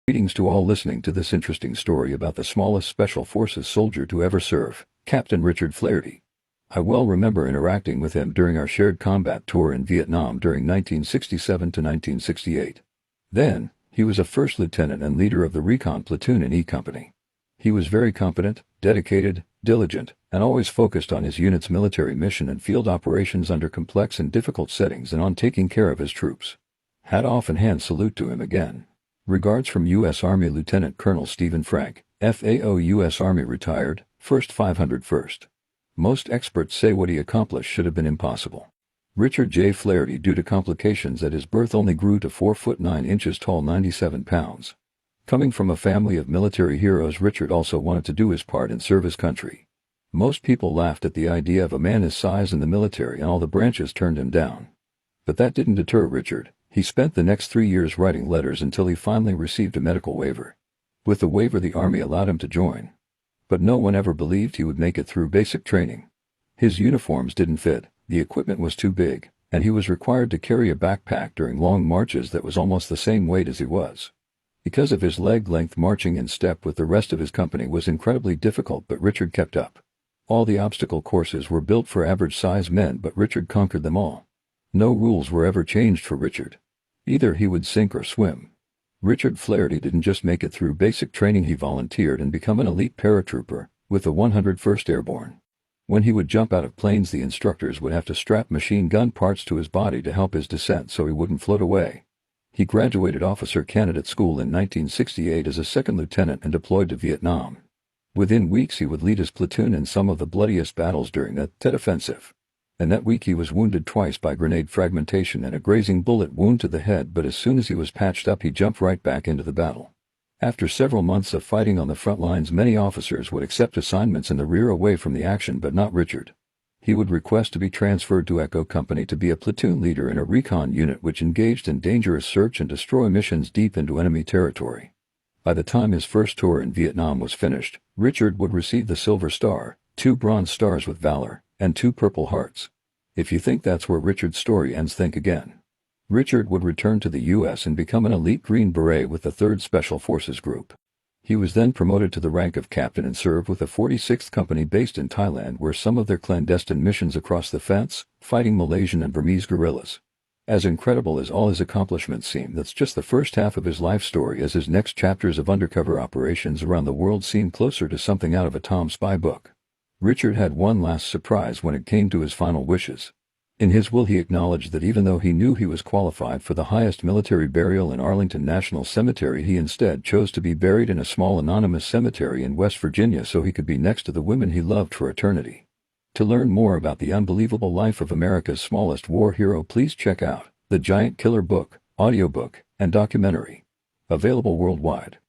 Greetings to all listening to this interesting story about the smallest Special Forces soldier to ever serve, Captain Richard Flaherty. I well remember interacting with him during our shared combat tour in Vietnam during 1967 to 1968. Then, he was a first lieutenant and leader of the recon platoon in E Company. He was very competent, dedicated, diligent, and always focused on his unit's military mission and field operations under complex and difficult settings and on taking care of his troops. Hat off and hand salute to him again. Regards from U.S. Army Lieutenant Colonel Stephen Frank, FAO U.S. Army retired, 1st 501st. Most experts say what he accomplished should have been impossible. Richard J. Flaherty, due to complications at his birth, only grew to 4 foot 9 inches tall, 97 pounds. Coming from a family of military heroes, Richard also wanted to do his part and serve his country. Most people laughed at the idea of a man his size in the military, and all the branches turned him down. But that didn't deter Richard. He spent the next 3 years writing letters until he finally received a medical waiver. With the waiver, the Army allowed him to join. But no one ever believed he would make it through basic training. His uniforms didn't fit, the equipment was too big, and he was required to carry a backpack during long marches that was almost the same weight as he was. Because of his leg length, marching in step with the rest of his company was incredibly difficult, but Richard kept up. All the obstacle courses were built for average-sized men, but Richard conquered them all. No rules were ever changed for Richard. Either he would sink or swim. Richard Flaherty didn't just make it through basic training, he volunteered and became an elite paratrooper with the 101st Airborne. When he would jump out of planes, the instructors would have to strap machine gun parts to his body to help his descent so he wouldn't float away. He graduated Officer Candidate School in 1968 as a second lieutenant and deployed to Vietnam. Within weeks, he would lead his platoon in some of the bloodiest battles during the Tet Offensive. And that week he was wounded twice by grenade fragmentation and a grazing bullet wound to the head, but as soon as he was patched up, he jumped right back into the battle. After several months of fighting on the front lines, many officers would accept assignments in the rear away from the action, but not Richard. He would request to be transferred to Echo Company to be a platoon leader in a recon unit which engaged in dangerous search and destroy missions deep into enemy territory. By the time his first tour in Vietnam was finished, Richard would receive the Silver Star, 2 Bronze Stars with Valor, and 2 Purple Hearts. If you think that's where Richard's story ends, think again. Richard would return to the U.S. and become an elite Green Beret with the 3rd Special Forces Group. He was then promoted to the rank of captain and served with the 46th Company based in Thailand, where some of their clandestine missions across the fence, fighting Malaysian and Burmese guerrillas. As incredible as all his accomplishments seem, that's just the first half of his life story, as his next chapters of undercover operations around the world seem closer to something out of a Tom Spy book. Richard had one last surprise when it came to his final wishes. In his will, he acknowledged that even though he knew he was qualified for the highest military burial in Arlington National Cemetery, he instead chose to be buried in a small anonymous cemetery in West Virginia so he could be next to the women he loved for eternity. To learn more about the unbelievable life of America's smallest war hero, please check out The Giant Killer book, audiobook, and documentary. Available worldwide.